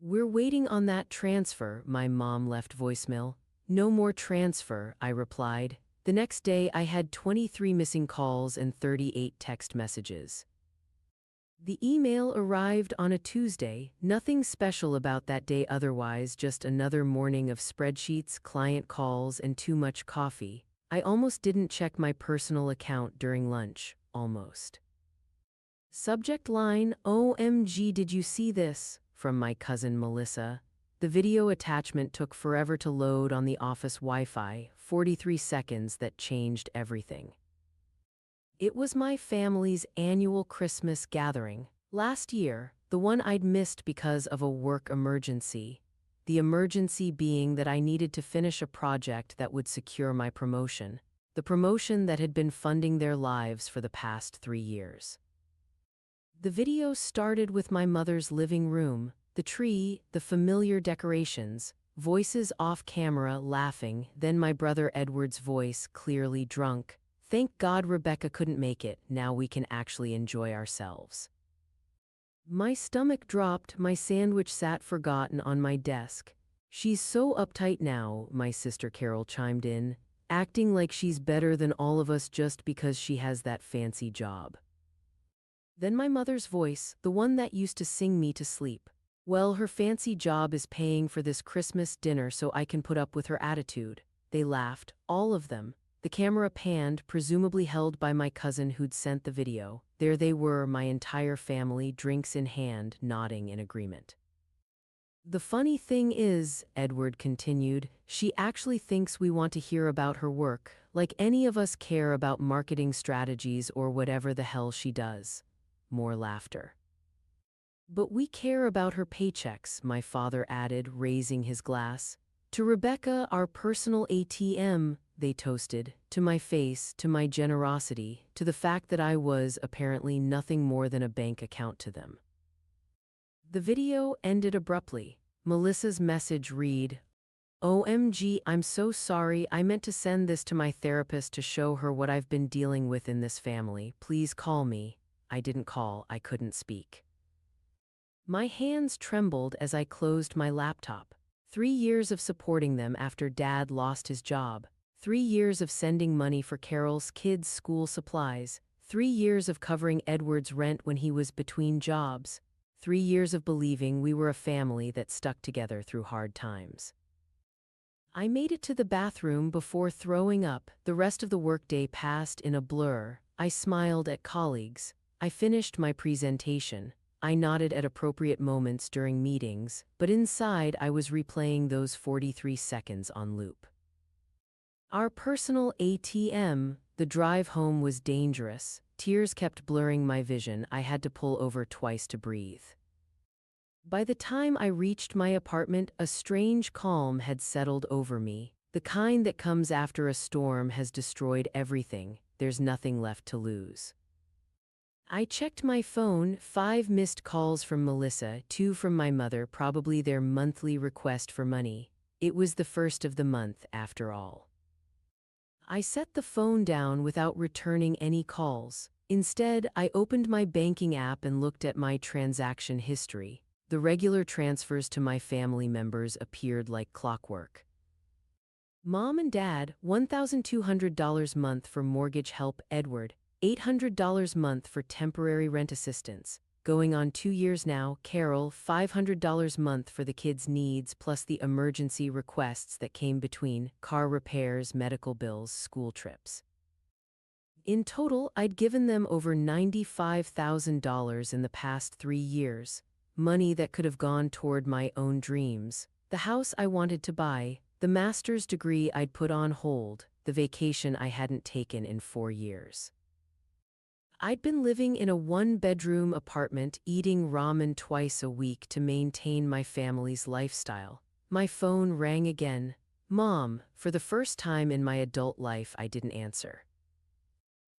We're waiting on that transfer, my mom left voicemail. No more transfer, I replied. The next day, I had 23 missing calls and 38 text messages. The email arrived on a Tuesday, nothing special about that day otherwise, just another morning of spreadsheets, client calls, and too much coffee. I almost didn't check my personal account during lunch, almost. Subject line, OMG, did you see this? From my cousin Melissa. The video attachment took forever to load on the office Wi-Fi, 43 seconds that changed everything. It was my family's annual Christmas gathering. Last year, the one I'd missed because of a work emergency. The emergency being that I needed to finish a project that would secure my promotion. The promotion that had been funding their lives for the past 3 years. The video started with my mother's living room, the tree, the familiar decorations, voices off camera laughing, then my brother Edward's voice, clearly drunk. Thank God Rebecca couldn't make it, now we can actually enjoy ourselves. My stomach dropped, my sandwich sat forgotten on my desk. She's so uptight now, my sister Carol chimed in, acting like she's better than all of us just because she has that fancy job. Then my mother's voice, the one that used to sing me to sleep. Well, her fancy job is paying for this Christmas dinner so I can put up with her attitude. They laughed, all of them. The camera panned, presumably held by my cousin who'd sent the video. There they were, my entire family, drinks in hand, nodding in agreement. The funny thing is, Edward continued, she actually thinks we want to hear about her work, like any of us care about marketing strategies or whatever the hell she does. More laughter. But we care about her paychecks, my father added, raising his glass. To Rebecca, our personal ATM, they toasted, to my face, to my generosity, to the fact that I was apparently nothing more than a bank account to them. The video ended abruptly. Melissa's message read, OMG, I'm so sorry, I meant to send this to my therapist to show her what I've been dealing with in this family. Please call me. I didn't call, I couldn't speak. My hands trembled as I closed my laptop. 3 years of supporting them after Dad lost his job. 3 years of sending money for Carol's kids' school supplies. 3 years of covering Edward's rent when he was between jobs. 3 years of believing we were a family that stuck together through hard times. I made it to the bathroom before throwing up. The rest of the workday passed in a blur. I smiled at colleagues. I finished my presentation. I nodded at appropriate moments during meetings, but inside I was replaying those 43 seconds on loop. Our personal ATM, the drive home was dangerous. Tears kept blurring my vision. I had to pull over twice to breathe. By the time I reached my apartment, a strange calm had settled over me. The kind that comes after a storm has destroyed everything. There's nothing left to lose. I checked my phone, 5 missed calls from Melissa, 2 from my mother, probably their monthly request for money. It was the first of the month, after all. I set the phone down without returning any calls. Instead, I opened my banking app and looked at my transaction history. The regular transfers to my family members appeared like clockwork. Mom and Dad, $1,200 month for mortgage help, Edward. $800 month for temporary rent assistance. Going on 2 years now, Carol, $500 month for the kids' needs plus the emergency requests that came between, car repairs, medical bills, school trips. In total, I'd given them over $95,000 in the past 3 years. Money that could have gone toward my own dreams. The house I wanted to buy, the master's degree I'd put on hold, the vacation I hadn't taken in 4 years. I'd been living in a 1-bedroom apartment, eating ramen twice a week to maintain my family's lifestyle. My phone rang again. Mom, for the first time in my adult life, I didn't answer.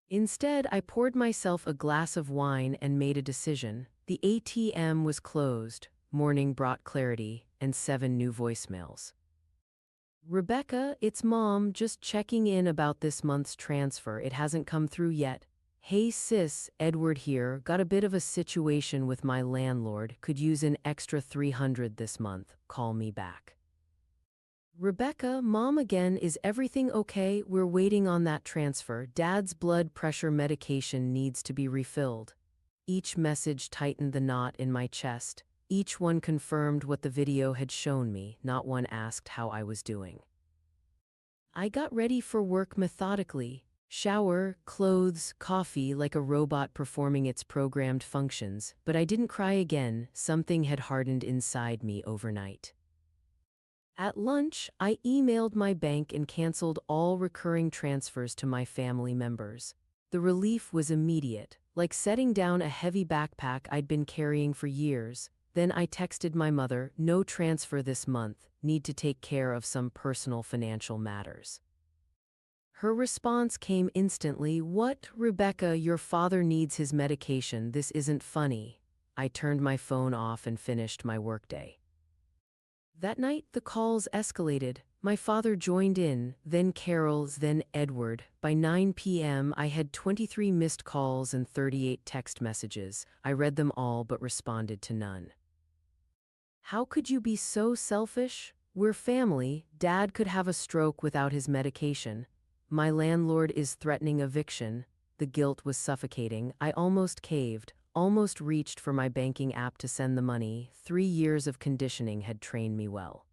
Instead, I poured myself a glass of wine and made a decision. The ATM was closed, morning brought clarity, and 7 new voicemails. Rebecca, it's Mom, just checking in about this month's transfer. It hasn't come through yet. Hey sis, Edward here. Got a bit of a situation with my landlord. Could use an extra 300 this month. Call me back. Rebecca, mom again, is everything okay? We're waiting on that transfer. Dad's blood pressure medication needs to be refilled. Each message tightened the knot in my chest. Each one confirmed what the video had shown me, not one asked how I was doing. I got ready for work methodically. Shower, clothes, coffee, like a robot performing its programmed functions, but I didn't cry again. Something had hardened inside me overnight. At lunch, I emailed my bank and canceled all recurring transfers to my family members. The relief was immediate, like setting down a heavy backpack I'd been carrying for years. Then I texted my mother, no transfer this month, need to take care of some personal financial matters. Her response came instantly, what, Rebecca, your father needs his medication, this isn't funny. I turned my phone off and finished my workday. That night, the calls escalated. My father joined in, then Carol's, then Edward. By 9 p.m., I had 23 missed calls and 38 text messages. I read them all but responded to none. How could you be so selfish? We're family. Dad could have a stroke without his medication. My landlord is threatening eviction. The guilt was suffocating. I almost caved, almost reached for my banking app to send the money. 3 years of conditioning had trained me well.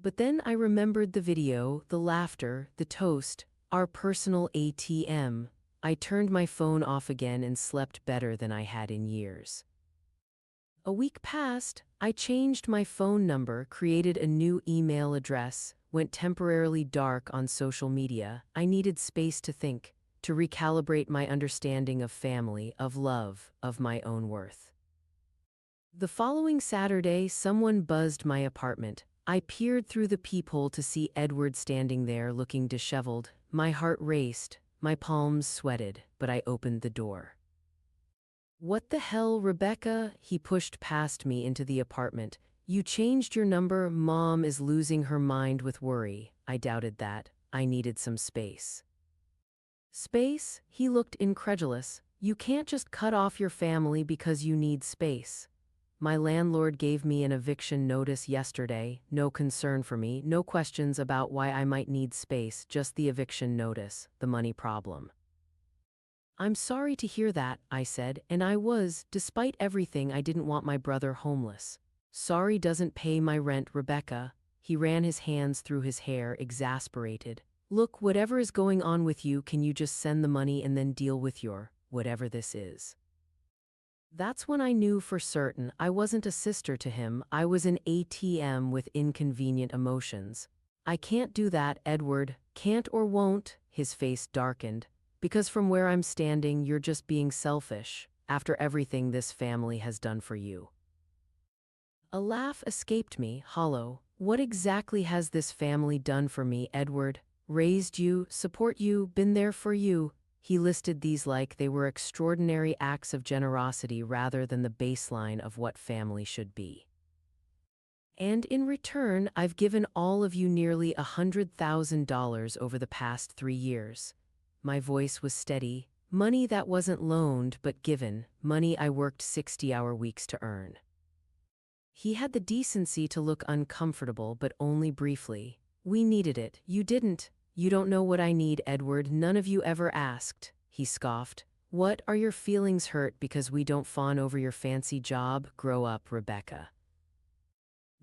But then I remembered the video, the laughter, the toast, our personal ATM. I turned my phone off again and slept better than I had in years. A week passed. I changed my phone number, created a new email address, went temporarily dark on social media. I needed space to think, to recalibrate my understanding of family, of love, of my own worth. The following Saturday, someone buzzed my apartment. I peered through the peephole to see Edward standing there looking disheveled. My heart raced, my palms sweated, but I opened the door. What the hell, Rebecca? He pushed past me into the apartment. You changed your number? Mom is losing her mind with worry. I doubted that. I needed some space. Space? He looked incredulous. You can't just cut off your family because you need space. My landlord gave me an eviction notice yesterday. No concern for me, no questions about why I might need space, just the eviction notice, the money problem. I'm sorry to hear that, I said, and I was, despite everything. I didn't want my brother homeless. Sorry doesn't pay my rent, Rebecca. He ran his hands through his hair, exasperated. Look, whatever is going on with you, can you just send the money and then deal with your, whatever this is? That's when I knew for certain I wasn't a sister to him. I was an ATM with inconvenient emotions. I can't do that, Edward. Can't or won't. His face darkened. Because from where I'm standing, you're just being selfish, after everything this family has done for you. A laugh escaped me, hollow. What exactly has this family done for me, Edward? Raised you, support you, been there for you. He listed these like they were extraordinary acts of generosity rather than the baseline of what family should be. And in return, I've given all of you nearly $100,000 over the past 3 years. My voice was steady. Money that wasn't loaned but given, money I worked 60-hour weeks to earn. He had the decency to look uncomfortable, but only briefly. We needed it. You didn't. You don't know what I need, Edward. None of you ever asked. He scoffed. What, are your feelings hurt because we don't fawn over your fancy job? Grow up, Rebecca.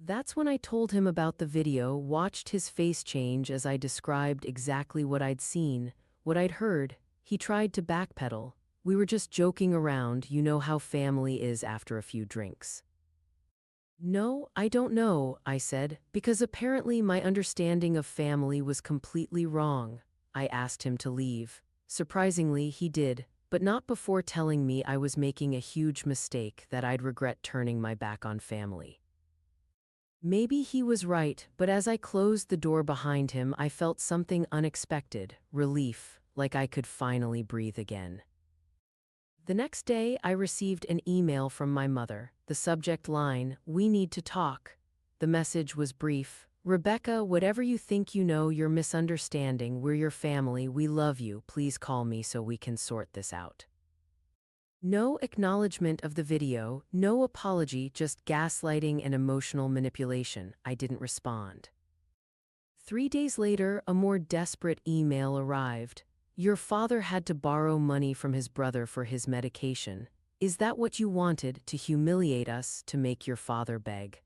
That's when I told him about the video, watched his face change as I described exactly what I'd seen. What I'd heard. He tried to backpedal. We were just joking around, you know how family is after a few drinks. No, I don't know, I said, because apparently my understanding of family was completely wrong. I asked him to leave. Surprisingly, he did, but not before telling me I was making a huge mistake, that I'd regret turning my back on family. Maybe he was right, but as I closed the door behind him, I felt something unexpected, relief, like I could finally breathe again. The next day, I received an email from my mother. The subject line, "We need to talk." The message was brief, Rebecca, whatever you think you know, you're misunderstanding. We're your family. We love you. Please call me so we can sort this out. No acknowledgement of the video, no apology, just gaslighting and emotional manipulation. I didn't respond. 3 days later, a more desperate email arrived. Your father had to borrow money from his brother for his medication. Is that what you wanted, to humiliate us, to make your father beg?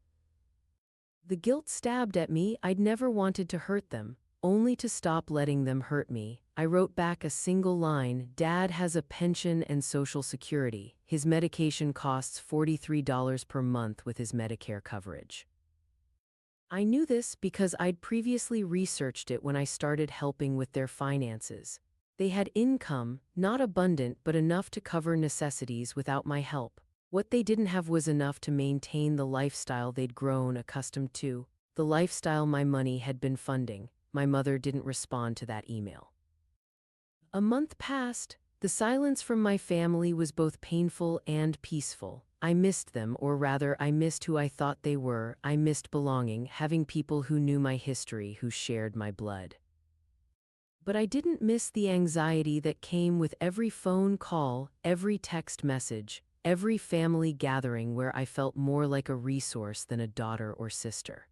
The guilt stabbed at me. I'd never wanted to hurt them, only to stop letting them hurt me. I wrote back a single line: Dad has a pension and Social Security. His medication costs $43 per month with his Medicare coverage. I knew this because I'd previously researched it when I started helping with their finances. They had income, not abundant but enough to cover necessities without my help. What they didn't have was enough to maintain the lifestyle they'd grown accustomed to, the lifestyle my money had been funding. My mother didn't respond to that email. A month passed. The silence from my family was both painful and peaceful. I missed them, or rather, I missed who I thought they were. I missed belonging, having people who knew my history, who shared my blood. But I didn't miss the anxiety that came with every phone call, every text message, every family gathering where I felt more like a resource than a daughter or sister.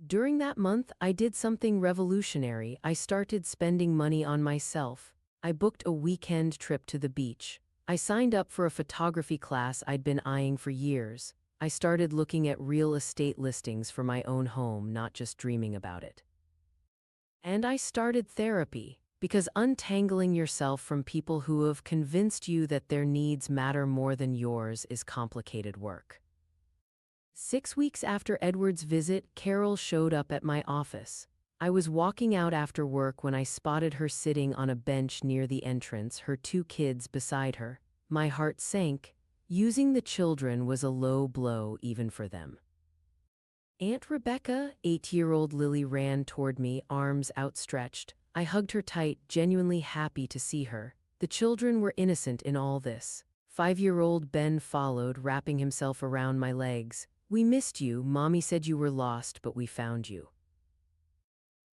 During that month, I did something revolutionary. I started spending money on myself. I booked a weekend trip to the beach. I signed up for a photography class I'd been eyeing for years. I started looking at real estate listings for my own home, not just dreaming about it. And I started therapy, because untangling yourself from people who have convinced you that their needs matter more than yours is complicated work. 6 weeks after Edward's visit, Carol showed up at my office. I was walking out after work when I spotted her sitting on a bench near the entrance, her 2 kids beside her. My heart sank. Using the children was a low blow even for them. Aunt Rebecca, 8-year-old Lily, ran toward me, arms outstretched. I hugged her tight, genuinely happy to see her. The children were innocent in all this. 5-year-old Ben followed, wrapping himself around my legs. We missed you. Mommy said you were lost, but we found you.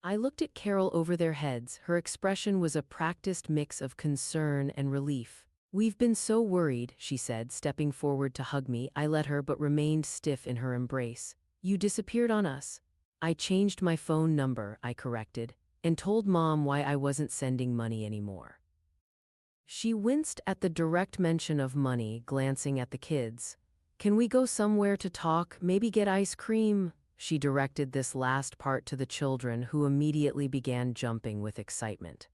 I looked at Carol over their heads. Her expression was a practiced mix of concern and relief. We've been so worried, she said, stepping forward to hug me. I let her, but remained stiff in her embrace. You disappeared on us. I changed my phone number, I corrected, and told Mom why I wasn't sending money anymore. She winced at the direct mention of money, glancing at the kids. Can we go somewhere to talk, maybe get ice cream? She directed this last part to the children, who immediately began jumping with excitement.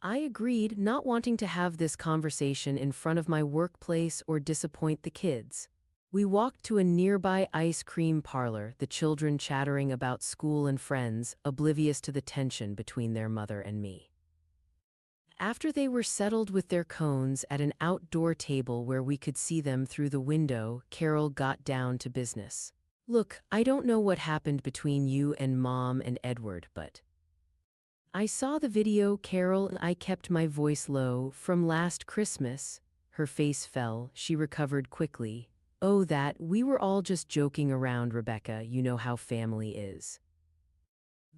I agreed, not wanting to have this conversation in front of my workplace or disappoint the kids. We walked to a nearby ice cream parlor, the children chattering about school and friends, oblivious to the tension between their mother and me. After they were settled with their cones at an outdoor table where we could see them through the window, Carol got down to business. Look, I don't know what happened between you and Mom and Edward, but I saw the video, Carol. I kept my voice low. From last Christmas. Her face fell. She recovered quickly. Oh, that, we were all just joking around, Rebecca. You know how family is.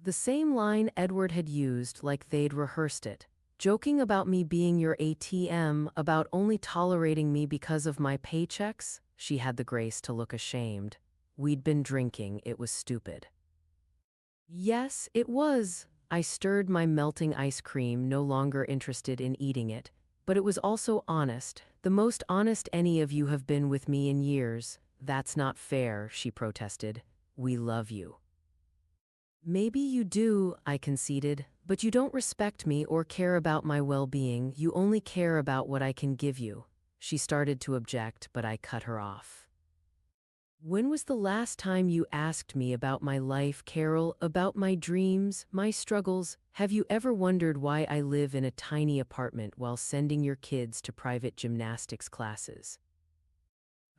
The same line Edward had used, like they'd rehearsed it. Joking about me being your ATM, about only tolerating me because of my paychecks? She had the grace to look ashamed. We'd been drinking, it was stupid. Yes, it was. I stirred my melting ice cream, no longer interested in eating it. But it was also honest, the most honest any of you have been with me in years. That's not fair, she protested. We love you. Maybe you do, I conceded, but you don't respect me or care about my well-being. You only care about what I can give you. She started to object, but I cut her off. When was the last time you asked me about my life, Carol, about my dreams, my struggles? Have you ever wondered why I live in a tiny apartment while sending your kids to private gymnastics classes?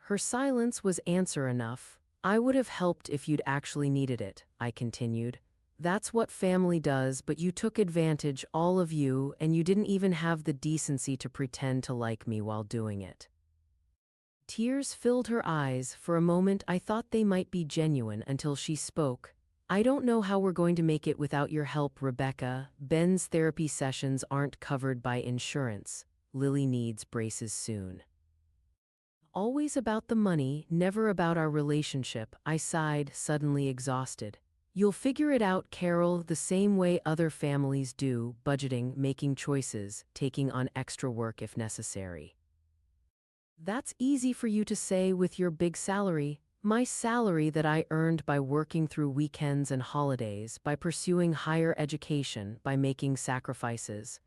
Her silence was answer enough. I would have helped if you'd actually needed it, I continued. That's what family does, but you took advantage, all of you, and you didn't even have the decency to pretend to like me while doing it. Tears filled her eyes. For a moment I thought they might be genuine until she spoke. I don't know how we're going to make it without your help, Rebecca. Ben's therapy sessions aren't covered by insurance. Lily needs braces soon. Always about the money, never about our relationship, I sighed, suddenly exhausted. You'll figure it out, Carol, the same way other families do, budgeting, making choices, taking on extra work if necessary. That's easy for you to say with your big salary. My salary that I earned by working through weekends and holidays, by pursuing higher education, by making sacrifices.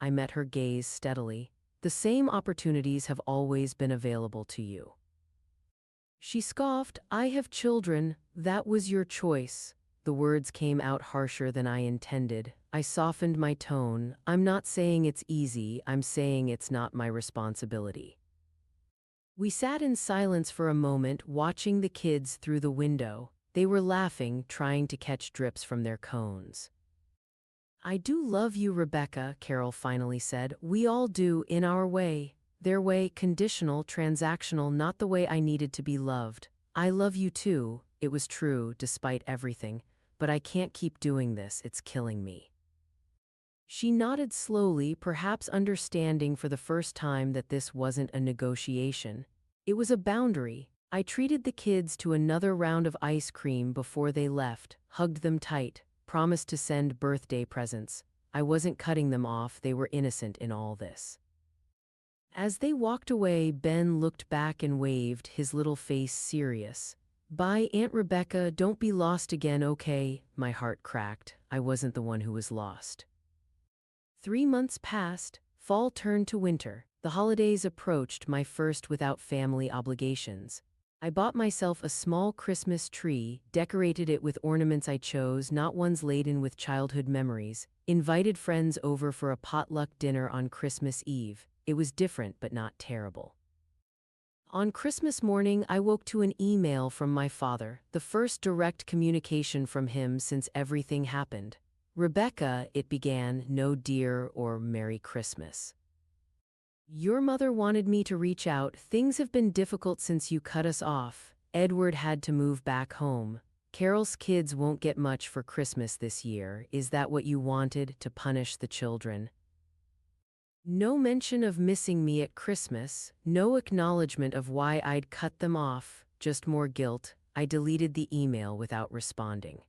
I met her gaze steadily. The same opportunities have always been available to you. She scoffed. I have children. That was your choice. The words came out harsher than I intended. I softened my tone. I'm not saying it's easy. I'm saying it's not my responsibility. We sat in silence for a moment, watching the kids through the window. They were laughing, trying to catch drips from their cones. I do love you, Rebecca, Carol finally said. We all do, in our way. Their way, conditional, transactional, not the way I needed to be loved. I love you too. It was true, despite everything. But I can't keep doing this, it's killing me. She nodded slowly, perhaps understanding for the first time that this wasn't a negotiation. It was a boundary. I treated the kids to another round of ice cream before they left, hugged them tight, promised to send birthday presents. I wasn't cutting them off, they were innocent in all this. As they walked away, Ben looked back and waved, his little face serious. Bye, Aunt Rebecca, don't be lost again, okay? My heart cracked. I wasn't the one who was lost. 3 months passed, fall turned to winter. The holidays approached, my first without family obligations. I bought myself a small Christmas tree, decorated it with ornaments I chose, not ones laden with childhood memories, invited friends over for a potluck dinner on Christmas Eve. It was different but not terrible. On Christmas morning, I woke to an email from my father, the first direct communication from him since everything happened. Rebecca, it began, no dear or Merry Christmas. Your mother wanted me to reach out. Things have been difficult since you cut us off. Edward had to move back home. Carol's kids won't get much for Christmas this year. Is that what you wanted, to punish the children? No mention of missing me at Christmas, no acknowledgement of why I'd cut them off, just more guilt. I deleted the email without responding.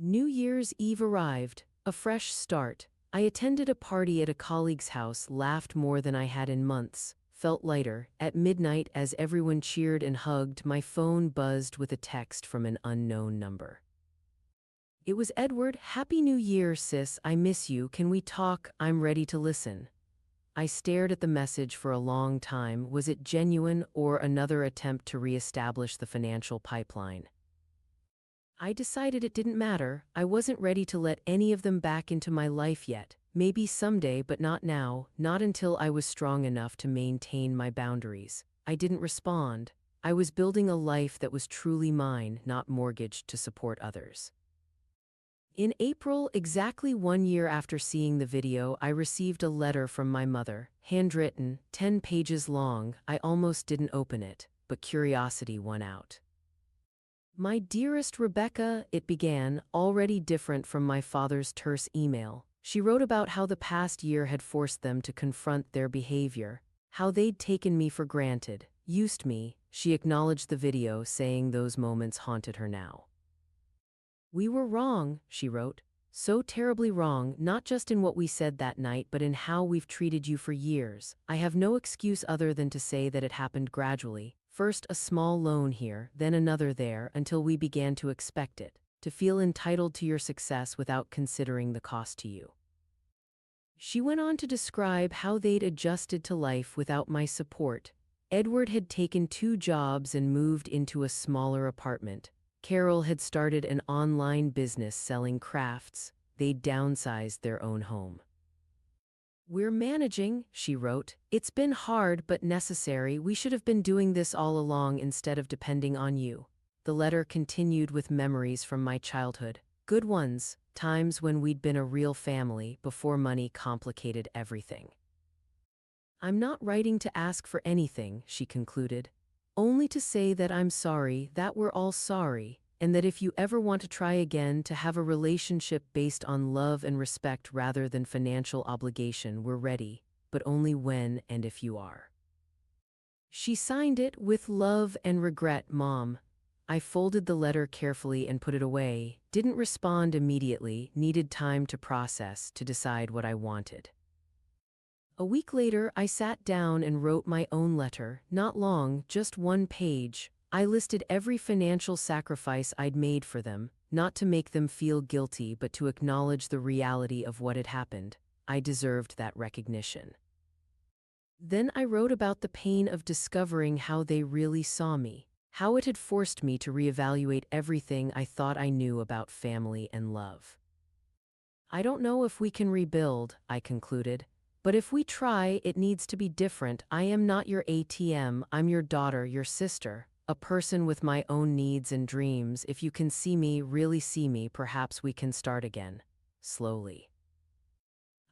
New Year's Eve arrived, a fresh start. I attended a party at a colleague's house, laughed more than I had in months, felt lighter. At midnight, as everyone cheered and hugged, my phone buzzed with a text from an unknown number. It was Edward. Happy New Year, sis. I miss you. Can we talk? I'm ready to listen. I stared at the message for a long time. Was it genuine or another attempt to reestablish the financial pipeline? I decided it didn't matter. I wasn't ready to let any of them back into my life yet. Maybe someday, but not now, not until I was strong enough to maintain my boundaries. I didn't respond. I was building a life that was truly mine, not mortgaged to support others. In April, exactly 1 year after seeing the video, I received a letter from my mother, handwritten, 10 pages long. I almost didn't open it, but curiosity won out. My dearest Rebecca, it began, already different from my father's terse email. She wrote about how the past year had forced them to confront their behavior, how they'd taken me for granted, used me. She acknowledged the video, saying those moments haunted her now. We were wrong, she wrote. So terribly wrong, not just in what we said that night, but in how we've treated you for years. I have no excuse other than to say that it happened gradually. First a small loan here, then another there, until we began to expect it, to feel entitled to your success without considering the cost to you. She went on to describe how they'd adjusted to life without my support. Edward had taken 2 jobs and moved into a smaller apartment. Carol had started an online business selling crafts. They'd downsized their own home. We're managing, she wrote. It's been hard but necessary. We should have been doing this all along instead of depending on you. The letter continued with memories from my childhood. Good ones, times when we'd been a real family before money complicated everything. I'm not writing to ask for anything, she concluded. Only to say that I'm sorry, that we're all sorry, and that if you ever want to try again to have a relationship based on love and respect rather than financial obligation, we're ready, but only when and if you are. She signed it with love and regret, Mom. I folded the letter carefully and put it away, didn't respond immediately, needed time to process, to decide what I wanted. A week later, I sat down and wrote my own letter, not long, just 1 page. I listed every financial sacrifice I'd made for them, not to make them feel guilty, but to acknowledge the reality of what had happened. I deserved that recognition. Then I wrote about the pain of discovering how they really saw me, how it had forced me to reevaluate everything I thought I knew about family and love. I don't know if we can rebuild, I concluded, but if we try, it needs to be different. I am not your ATM, I'm your daughter, your sister, a person with my own needs and dreams. If you can see me, really see me, perhaps we can start again. Slowly.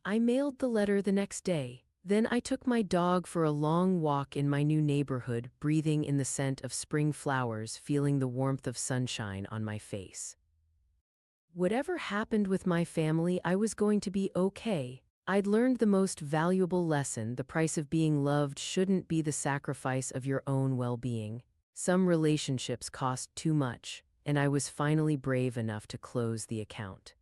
I mailed the letter the next day. Then I took my dog for a long walk in my new neighborhood, breathing in the scent of spring flowers, feeling the warmth of sunshine on my face. Whatever happened with my family, I was going to be okay. I'd learned the most valuable lesson: the price of being loved shouldn't be the sacrifice of your own well-being. Some relationships cost too much, and I was finally brave enough to close the account.